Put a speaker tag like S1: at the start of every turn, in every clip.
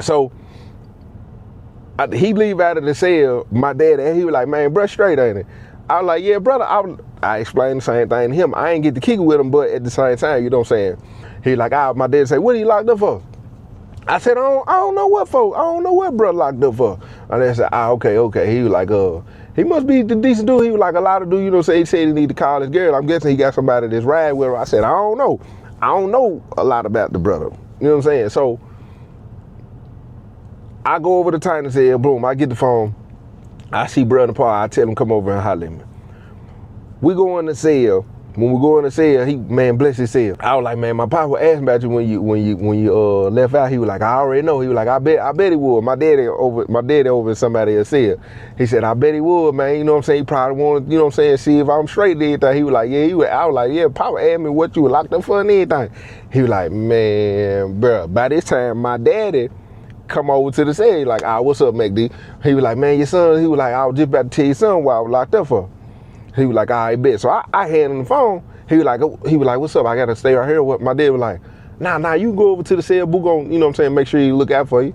S1: So he leave out of the cell, my daddy, he was like, man, bruh, straight, ain't it? I was like, yeah, brother. I explained the same thing to him. I ain't get to kick it with him, but at the same time, you know what I'm saying? He like, my dad say, what he locked up for? I said, I don't know what for. I don't know what brother locked up for. And they said, okay. He was like, he must be the decent dude. He was like a lot of dude, you know what I'm saying? He said he need to call his girl. I'm guessing he got somebody that's ride with her. I said, I don't know. I don't know a lot about the brother. You know what I'm saying? So I go over to Tiny cell, boom, I get the phone. I see brother Paul, I tell him come over and holler at me. We go in the cell. When we go in the cell, he, man, bless his cell. I was like, man, my papa asked about you when you left out. He was like, I already know. He was like, I bet he would. My daddy over in somebody else cell. He said, I bet he would, man. You know what I'm saying? He probably wanted, you know what I'm saying, see if I'm straight and everything. He was like, yeah, I was like, yeah, papa asked me what you were locked up for and everything. He was like, man, bro, by this time, my daddy come over to the cell. He like, what's up, McD? He was like, man, your son, he was like, I was just about to tell your son what I was locked up for. He was like, I bet. So I hand him the phone. He was like, what's up? I gotta stay right here. What my dad was like, nah, you go over to the cell, boo, gon', you know what I'm saying, make sure you look out for you.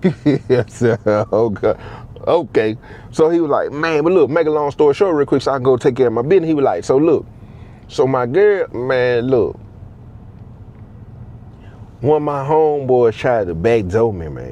S1: Okay. So he was like, man, but look, make a long story short real quick so I can go take care of my business. He was like, so my girl, man, look, one of my homeboys tried to backdoor me, man.